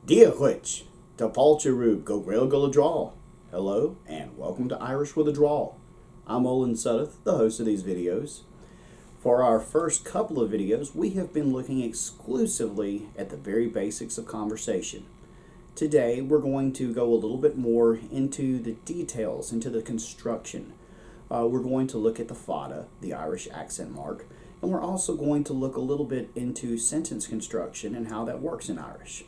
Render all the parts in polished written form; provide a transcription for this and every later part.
Díach, Tapalcha Rube, go Grail go draw. Hello and welcome to Irish with a Draw. I'm Olin Sudduth, the host of these videos. For our first couple of videos, we have been looking exclusively at the very basics of conversation. Today, we're going to go a little bit more into the details, into the construction. We're going to look at the Fada, the Irish accent mark, and we're also going to look a little bit into sentence construction and how that works in Irish.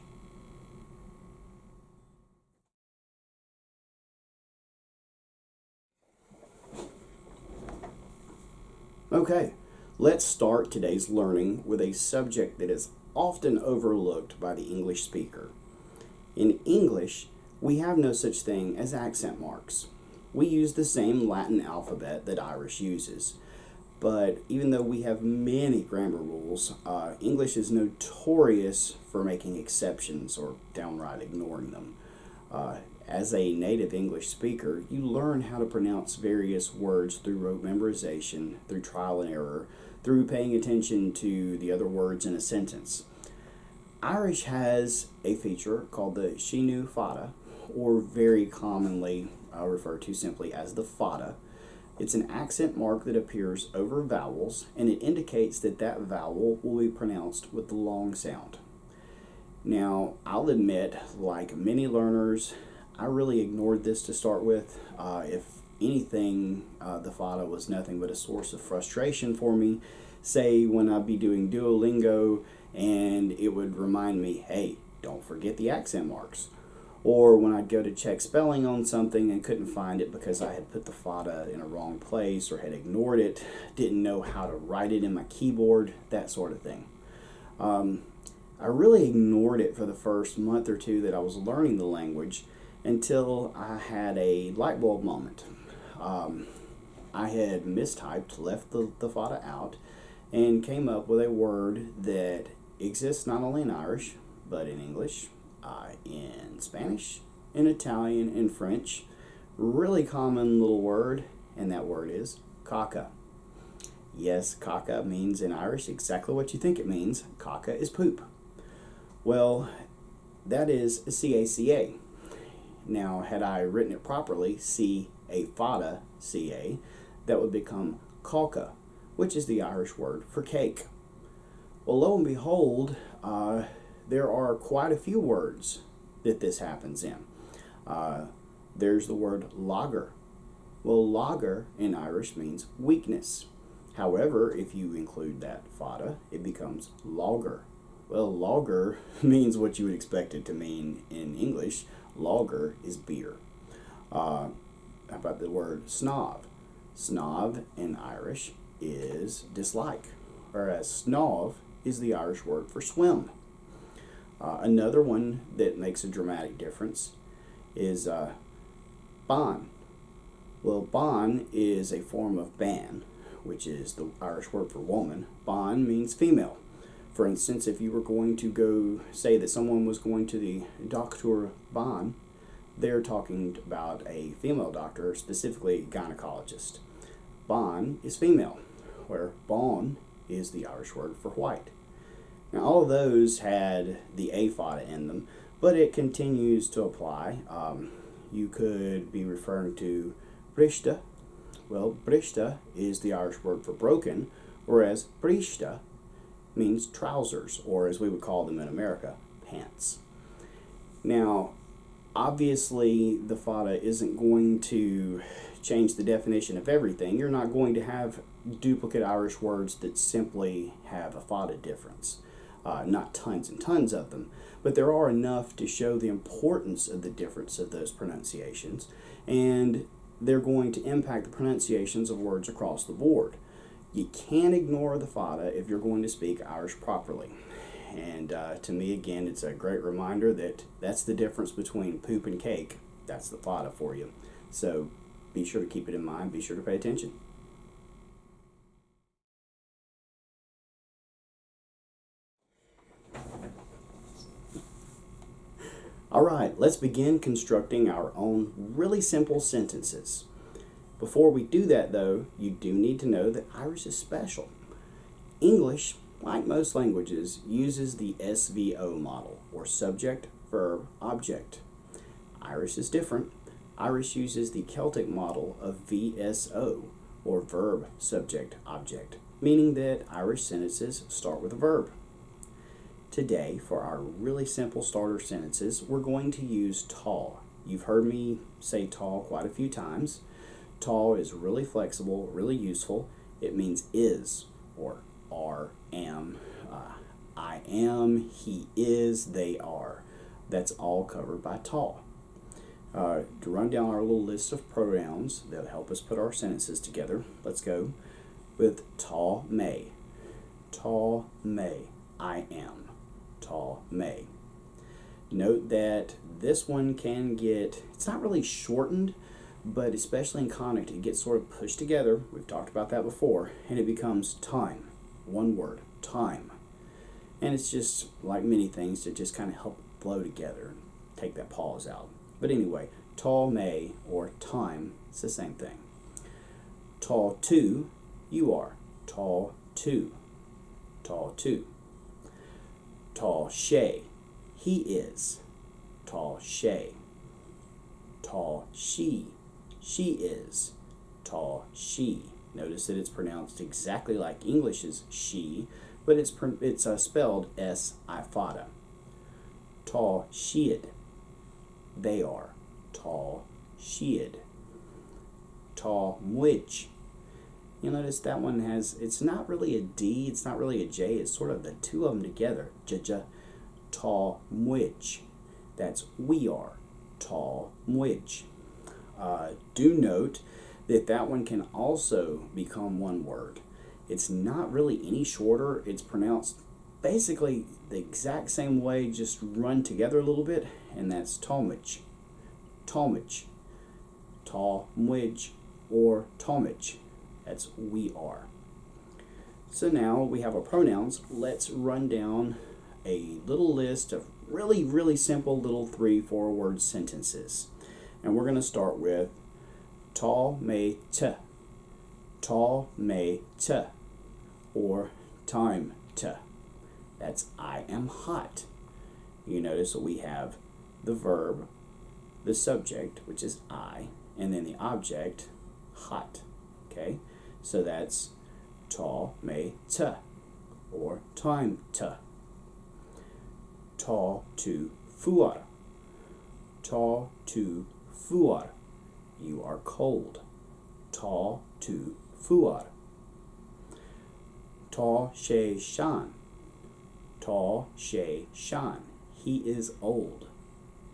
Okay, let's start today's learning with a subject that is often overlooked by the English speaker. In English, we have no such thing as accent marks. We use the same Latin alphabet that Irish uses. But even though we have many grammar rules, English is notorious for making exceptions or downright ignoring them. As a native English speaker, you learn how to pronounce various words through rote memorization, through trial and error, through paying attention to the other words in a sentence. Irish has a feature called the síneadh Fada, or very commonly referred to simply as the Fada. It's an accent mark that appears over vowels, and it indicates that that vowel will be pronounced with the long sound. Now, I'll admit, like many learners, I really ignored this to start with. If anything, the Fada was nothing but a source of frustration for me. Say when I'd be doing Duolingo and it would remind me, hey, don't forget the accent marks. Or when I'd go to check spelling on something and couldn't find it because I had put the Fada in a wrong place or had ignored it, didn't know how to write it in my keyboard, that sort of thing. I really ignored it for the first month or two that I was learning the language until I had a light bulb moment. I had mistyped, left the Fada out, and came up with a word that exists not only in Irish, but in English, in Spanish, in Italian, in French. Really common little word, and that word is caca. Yes, caca means in Irish exactly what you think it means. Caca is poop. Well, that is C-A-C-A. Now, had I written it properly, C-A-Fada, C-A, that would become caca, which is the Irish word for cake. Well, lo and behold, there are quite a few words that this happens in. There's the word lager. Well, lager in Irish means weakness. However, if you include that Fada, it becomes lager. Well, lager means what you would expect it to mean in English. Lager is beer. How about the word snob? Snob in Irish is dislike, whereas snob is the Irish word for swim. Another one that makes a dramatic difference is ban. Well, ban is a form of ban, which is the Irish word for woman. Ban means female. For instance, if you were going to go say that someone was going to the Dr. Ban, they're talking about a female doctor, specifically a gynecologist. Ban is female, where bon is the Irish word for white. Now, all of those had the A Fada in them, but it continues to apply. You could be referring to brista. Well, brista is the Irish word for broken, whereas brista means trousers, or as we would call them in America, pants. Now, obviously, the Fada isn't going to change the definition of everything. You're not going to have duplicate Irish words that simply have a Fada difference. Not tons and tons of them, but there are enough to show the importance of the difference of those pronunciations, and they're going to impact the pronunciations of words across the board. You can't ignore the Fada if you're going to speak Irish properly. And to me, again, it's a great reminder that that's the difference between poop and cake. That's the Fada for you. So be sure to keep it in mind. Be sure to pay attention. All right, let's begin constructing our own really simple sentences. Before we do that, though, you do need to know that Irish is special. English, like most languages, uses the SVO model, or subject, verb, object. Irish is different. Irish uses the Celtic model of VSO, or verb, subject, object, meaning that Irish sentences start with a verb. Today, for our really simple starter sentences, we're going to use tall. You've heard me say tall quite a few times. Tall is really flexible, really useful. It means is, or are, am, I am, he is, they are. That's all covered by tall. To run down our little list of pronouns that help us put our sentences together, let's go with tall may. Tall may, I am. Tall may. Note that this one can get, it's not really shortened, but especially in conic, it gets sort of pushed together. We've talked about that before, and it becomes time. One word, time. And it's just like many things to just kind of help flow together and take that pause out. But anyway, tall may or time, it's the same thing. Tall to, you are. Tall to. Tall to. Tall shay, he is. Tall shay. Tall she is. Tall she. Notice that it's pronounced exactly like English's she, but it's spelled S-I Fada. Tall she'd, they are. Tall she'd. Tall mwich. You'll notice that one has, it's not really a D, it's not really a J, it's sort of the two of them together. J-j. Tall mwich. That's we are. Tall mwich. Do note that that one can also become one word. It's not really any shorter. It's pronounced basically the exact same way, just run together a little bit, and that's talmich. Talmich. Talmwich or talmich. That's we are. So now we have our pronouns. Let's run down a little list of really, really simple little 3-4 word sentences. And we're going to start with tall may t. Tall may t. Or time t. That's I am hot. You notice that we have the verb, the subject, which is I, and then the object, hot. Okay? So that's tall may t. Or time t. Tall to fuar. Tall to fuar. You are cold. Tall to fuar. Tall shay shan. Tall shay shan. He is old.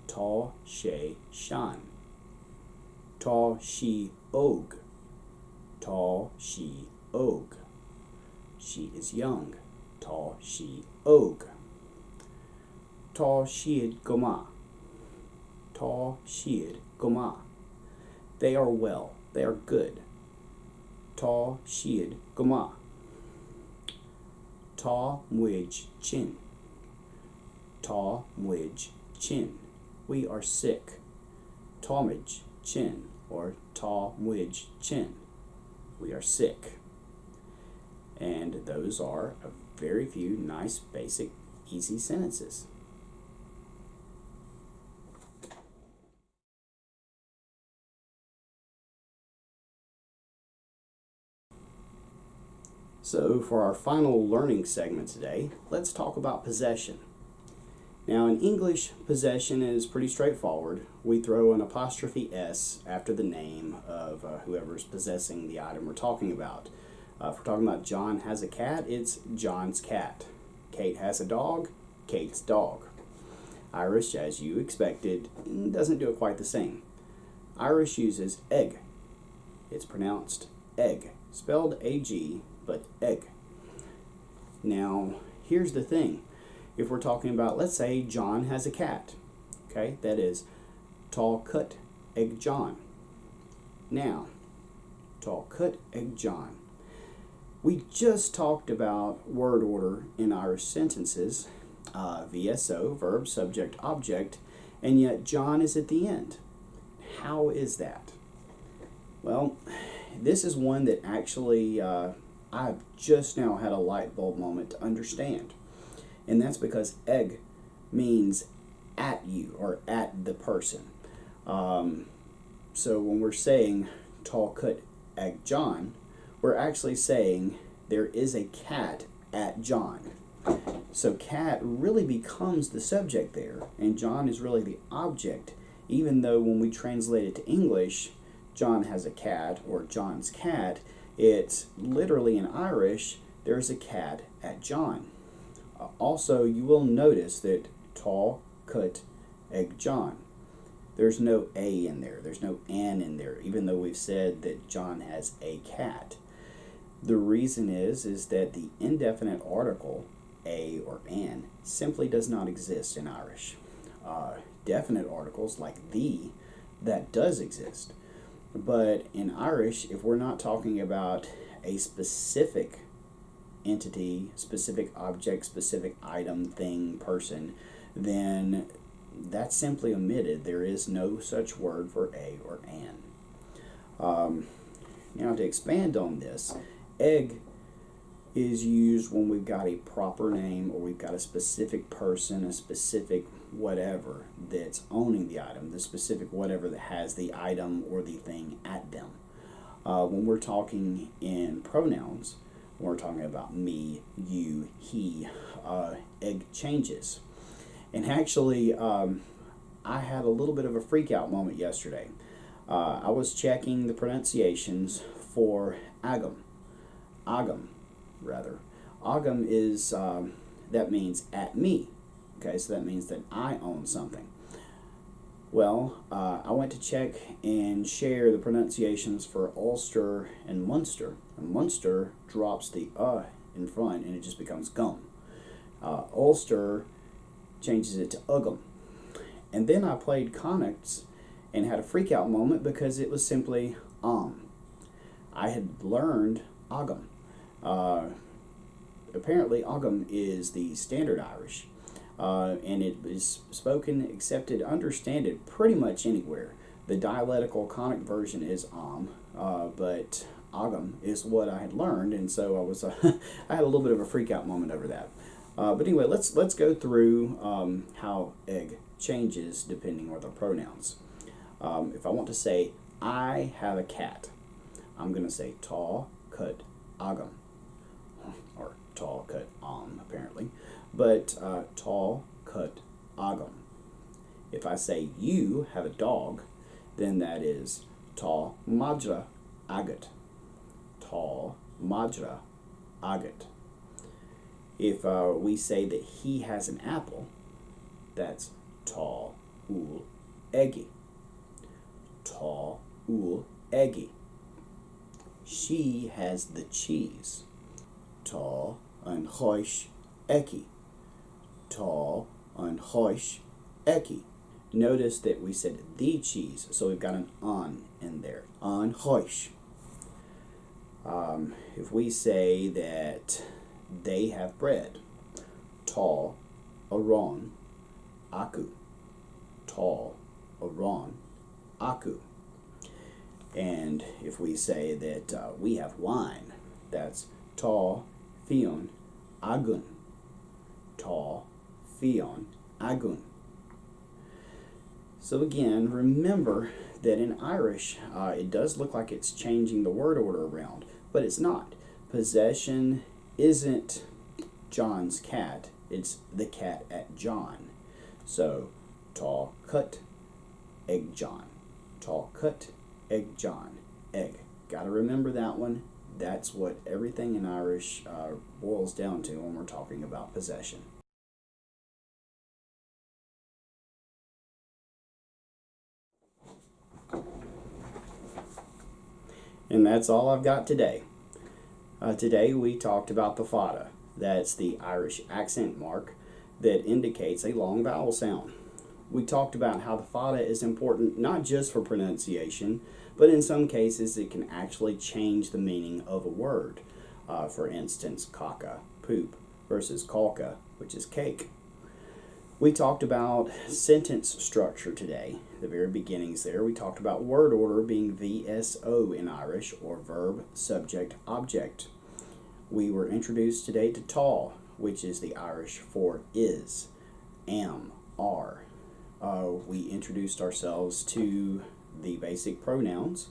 Tall shay shan. Tall she og. Tall she og. She is young. Tall she og. Tall she'd goma. Tall she'd goma. They are well. They are good. Tall she'd goma. Tall mwij chin. Tall mwij chin. We are sick. Talmij chin or tall mwij chin. We are sick. And those are a very few nice, basic, easy sentences. So for our final learning segment today, let's talk about possession. Now in English, possession is pretty straightforward. We throw an apostrophe S after the name of whoever's possessing the item we're talking about. If we're talking about John has a cat, it's John's cat. Kate has a dog, Kate's dog. Irish, as you expected, doesn't do it quite the same. Irish uses egg. It's pronounced egg, spelled A-G, but egg. Now, here's the thing. If we're talking about, let's say John has a cat, okay, that is tall cut egg John. Now, tall cut egg John. We just talked about word order in Irish sentences, VSO, verb, subject, object, and yet John is at the end. How is that? Well, this is one that actually I've just now had a light bulb moment to understand. And that's because egg means at you or at the person. So when we're saying Tá cut ag John, we're actually saying there is a cat at John. So cat really becomes the subject there, and John is really the object, even though when we translate it to English, John has a cat or John's cat, it's literally in Irish, there's a cat at John. Also, you will notice that Tá cut ag John. There's no A in there. There's no N in there, even though we've said that John has a cat. The reason is that the indefinite article, a or an, simply does not exist in Irish. Definite articles like the, that does exist. But in Irish, if we're not talking about a specific entity, specific object, specific item, thing, person, then that's simply omitted. There is no such word for a or an. Now to expand on this, egg is used when we've got a proper name or we've got a specific person, a specific whatever that's owning the item, the specific whatever that has the item or the thing at them. When we're talking in pronouns, when we're talking about me, you, he, egg changes. And actually, I had a little bit of a freak out moment yesterday. I was checking the pronunciations for agam. Agam, rather. Agam is, that means at me. Okay, so that means that I own something. Well, I went to check and share the pronunciations for Ulster and Munster. And Munster drops the in front and it just becomes gum. Ulster changes it to ugam. And then I played Connachts and had a freak out moment because it was simply I had learned agam. Apparently agam is the standard Irish, and it is spoken, accepted, understood pretty much anywhere. The dialectical conic version is but agam is what I had learned, and so I was I had a little bit of a freak out moment over that. But anyway, let's go through how egg changes depending on the pronouns. If I want to say I have a cat, I'm going to say Tá cut agam, or Tá cut apparently, but Tá cut agam. If I say you have a dog, then that is Tá madra agat. Tá madra agat. If we say that he has an apple, that's Tá ul eggi. Tá ul eggi. She has the cheese. Tá an chois ecki. Tá an chois ecki. Notice that we said the cheese, so we've got an on in there. An chois. If we say that they have bread, Tá aron aku. Tá aron aku. And if we say that we have wine, that's Tá fion agun. Tá fion agun. So again, remember that in Irish, it does look like it's changing the word order around, but it's not. Possession isn't John's cat, it's the cat at John. So, Tá cut ag John. Tá cut ag John. Egg. Gotta remember that one. That's what everything in Irish boils down to when we're talking about possession. And that's all I've got today. Today we talked about the Fada. That's the Irish accent mark that indicates a long vowel sound. We talked about how the Fada is important not just for pronunciation, but in some cases it can actually change the meaning of a word. For instance, caca, poop, versus calca, which is cake. We talked about sentence structure today, the very beginnings there. We talked about word order being VSO in Irish, or verb, subject, object. We were introduced today to tá, which is the Irish for is, am, are. we introduced ourselves to the basic pronouns,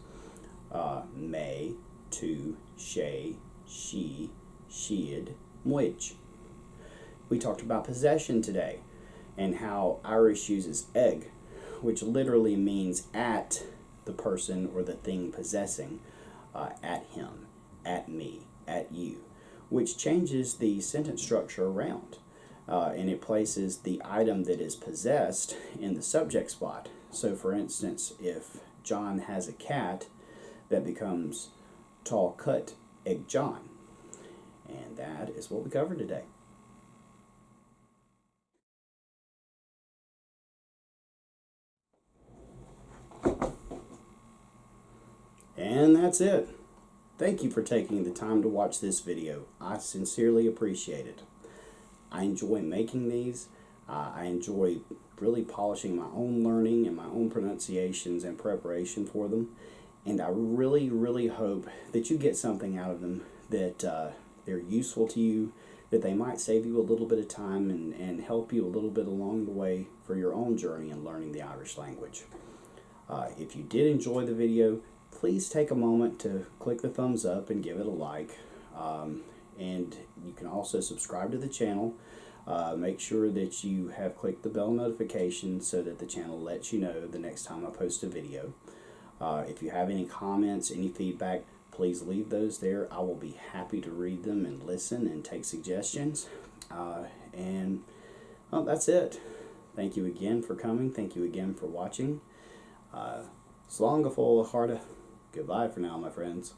may, to, she, she'd, mwich. We talked about possession today and how Irish uses egg, which literally means at the person or the thing possessing, at him, at me, at you, which changes the sentence structure around. And it places the item that is possessed in the subject spot. So, for instance, if John has a cat, that becomes tall cut egg John. And that is what we covered today. And that's it. Thank you for taking the time to watch this video. I sincerely appreciate it. I enjoy making these. I enjoy really polishing my own learning and my own pronunciations and preparation for them. And I really, really hope that you get something out of them, that they're useful to you, that they might save you a little bit of time and help you a little bit along the way for your own journey in learning the Irish language. If you did enjoy the video, please take a moment to click the thumbs up and give it a like. And you can also subscribe to the channel. Make sure that you have clicked the bell notification so that the channel lets you know the next time I post a video. If you have any comments, any feedback, please leave those there. I will be happy to read them and listen and take suggestions. And that's it. Thank you again for coming. Thank you again for watching. Slán go fóill a charda. Goodbye for now, my friends.